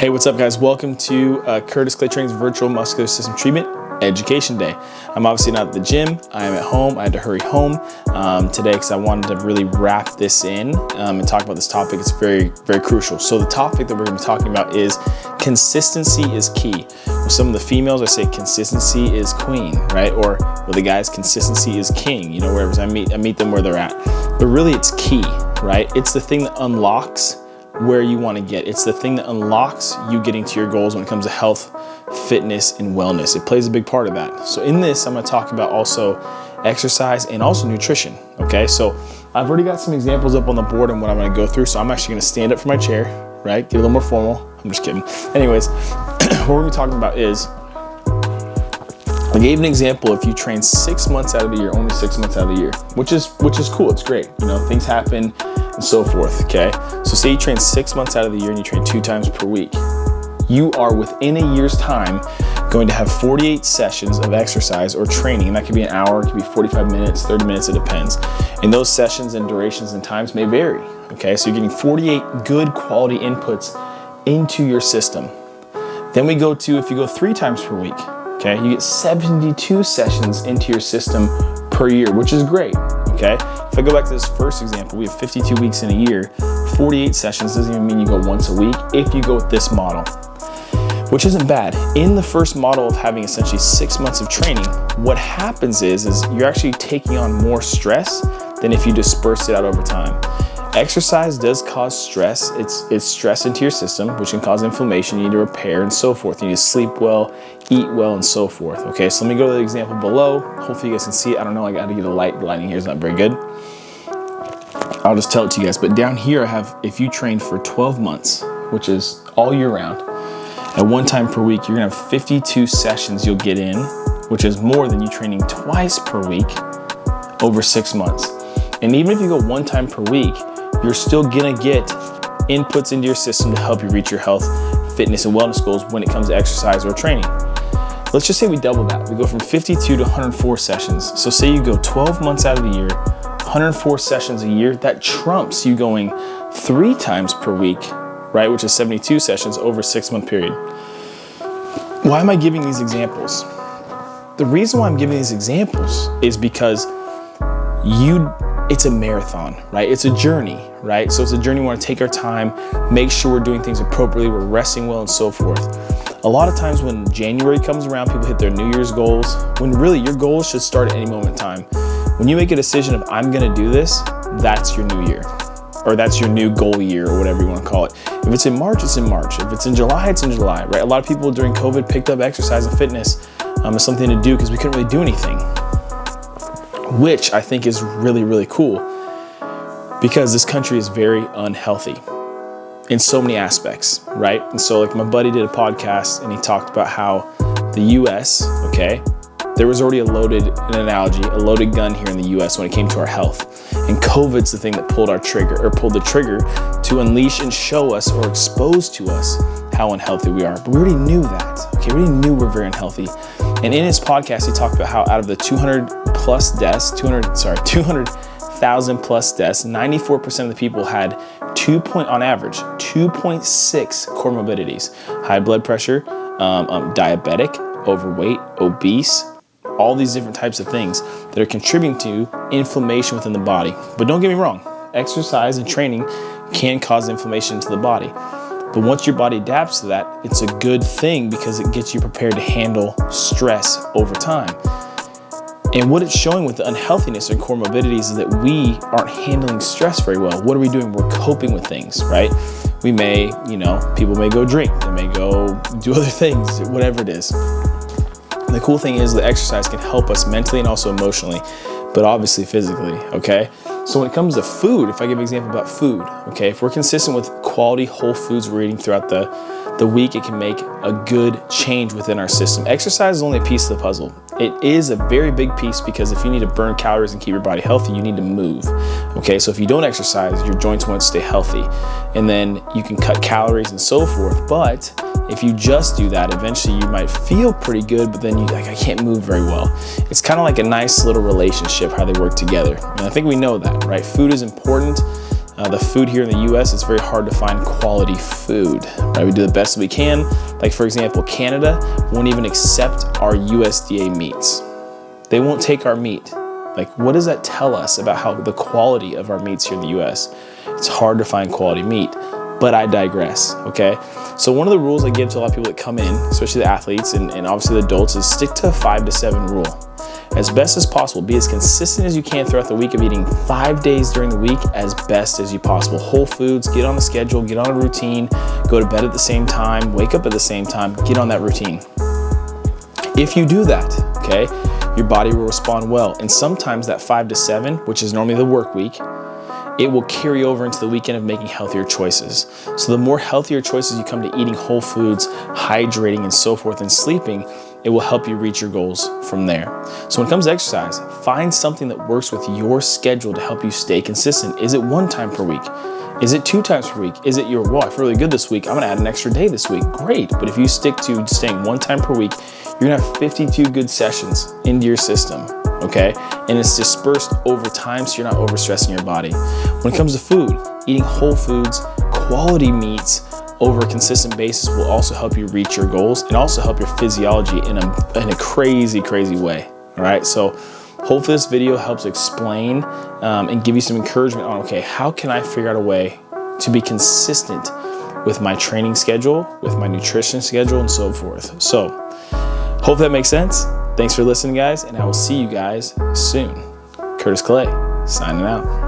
Hey, what's up, guys? Welcome to Curtis Clay Training's Virtual Muscular System Treatment Education Day. I'm obviously not at the gym. I am at home. I had to hurry home today because I wanted to really wrap this in and talk about this topic. It's very, very crucial. So the topic that we're going to be talking about is consistency is key. With some of the females, I say consistency is queen, right? Or with the guys, consistency is king. You know, wherever I meet them where they're at. But really, it's key, right? It's the thing that unlocks where you want to get. It's the thing that unlocks you getting to your goals when it comes to health, fitness, and wellness. It plays a big part of that. So in this, I'm going to talk about also exercise and also nutrition. Okay, so I've already got some examples up on the board and what I'm going to go through. So I'm actually going to stand up from my chair, right? Get a little more formal. I'm just kidding. Anyways, what we're going to be talking about is, I gave an example. If you train 6 months out of the year, only 6 months out of the year, which is cool. It's great. You know, things happen and so forth. Okay. So say you train 6 months out of the year and you train 2 times per week. You are within a year's time going to have 48 sessions of exercise or training. And that could be an hour, it could be 45 minutes, 30 minutes, it depends. And those sessions and durations and times may vary. Okay. So you're getting 48 good quality inputs into your system. Then we go to, if you go 3 times per week, okay, you get 72 sessions into your system per year, which is great. Okay. If I go back to this first example, we have 52 weeks in a year, 48 sessions doesn't even mean you go once a week if you go with this model, which isn't bad. In the first model of having essentially 6 months of training, what happens is you're actually taking on more stress than if you disperse it out over time. Exercise does cause stress. It's stress into your system, which can cause inflammation. You need to repair and so forth. You need to sleep well, eat well, and so forth. Okay, so let me go to the example below. Hopefully you guys can see it. I don't know, I got to get a light. The lighting here is not very good. I'll just tell it to you guys. But down here I have, if you train for 12 months, which is all year round, at 1 time per week, you're gonna have 52 sessions you'll get in, which is more than you training twice per week over 6 months. And even if you go 1 time per week, you're still gonna get inputs into your system to help you reach your health, fitness, and wellness goals when it comes to exercise or training. Let's just say we double that. We go from 52 to 104 sessions. So say you go 12 months out of the year, 104 sessions a year, that trumps you going 3 times per week, right? Which is 72 sessions over a 6-month period. Why am I giving these examples? The reason why I'm giving these examples is because it's a marathon, right? It's a journey, right? So it's a journey. We want to take our time, make sure we're doing things appropriately, we're resting well, and so forth. A lot of times when January comes around, people hit their New Year's goals, when really your goals should start at any moment in time. When you make a decision of, I'm going to do this, that's your new year, or that's your new goal year, or whatever you want to call it. If it's in March, it's in March. If it's in July, it's in July, right? A lot of people during COVID picked up exercise and fitness as something to do because we couldn't really do anything, which I think is really, really cool because this country is very unhealthy in so many aspects, right? And so like my buddy did a podcast and he talked about how the US, okay, there was already a loaded gun here in the US when it came to our health. And COVID's the thing that pulled the trigger to unleash and show us or expose to us how unhealthy we are. But we already knew that, okay? We already knew we're very unhealthy. And in his podcast, he talked about how out of the 200,000 plus deaths, 94% of the people had on average, 2.6 comorbidities: high blood pressure, diabetic, overweight, obese, all these different types of things that are contributing to inflammation within the body. But don't get me wrong, exercise and training can cause inflammation to the body. But once your body adapts to that, it's a good thing because it gets you prepared to handle stress over time. And what it's showing with the unhealthiness and comorbidities is that we aren't handling stress very well. What are we doing? We're coping with things, right? We may, people may go drink, they may go do other things, whatever it is. And the cool thing is that exercise can help us mentally and also emotionally, but obviously physically, okay? So when it comes to food, if I give an example about food, okay, if we're consistent with quality whole foods we're eating throughout the week, it can make a good change within our system. Exercise is only a piece of the puzzle. It is a very big piece because if you need to burn calories and keep your body healthy, you need to move. Okay, so if you don't exercise, your joints won't stay healthy. And then you can cut calories and so forth. But if you just do that, eventually you might feel pretty good, but then you're like, I can't move very well. It's kind of like a nice little relationship, how they work together. And I think we know that, right? Food is important. the food here in the US, it's very hard to find quality food, right? We do the best we can. Like for example, Canada won't even accept our USDA meats. They won't take our meat. Like, what does that tell us about how the quality of our meats here in the US? It's hard to find quality meat, but I digress, okay? So one of the rules I give to a lot of people that come in, especially the athletes and obviously the adults, is stick to a 5 to 7 rule. As best as possible, be as consistent as you can throughout the week of eating 5 days during the week as best as you possible. Whole foods, get on the schedule, get on a routine, go to bed at the same time, wake up at the same time, get on that routine. If you do that, okay, your body will respond well. And sometimes that 5 to 7, which is normally the work week, it will carry over into the weekend of making healthier choices. So the more healthier choices you come to eating whole foods, hydrating and so forth, and sleeping, it will help you reach your goals from there. So when it comes to exercise, find something that works with your schedule to help you stay consistent. Is it 1 time per week? Is it 2 times per week? Is it I feel really good this week, I'm gonna add an extra day this week. Great, but if you stick to staying 1 time per week, you're gonna have 52 good sessions into your system, okay? And it's dispersed over time so you're not overstressing your body. When it comes to food, eating whole foods, quality meats, over a consistent basis will also help you reach your goals and also help your physiology in a crazy way, all right? So hopefully this video helps explain and give you some encouragement on, okay, how can I figure out a way to be consistent with my training schedule, with my nutrition schedule, and so forth. So hope that makes sense. Thanks for listening, guys, and I will see you guys soon. Curtis Clay, signing out.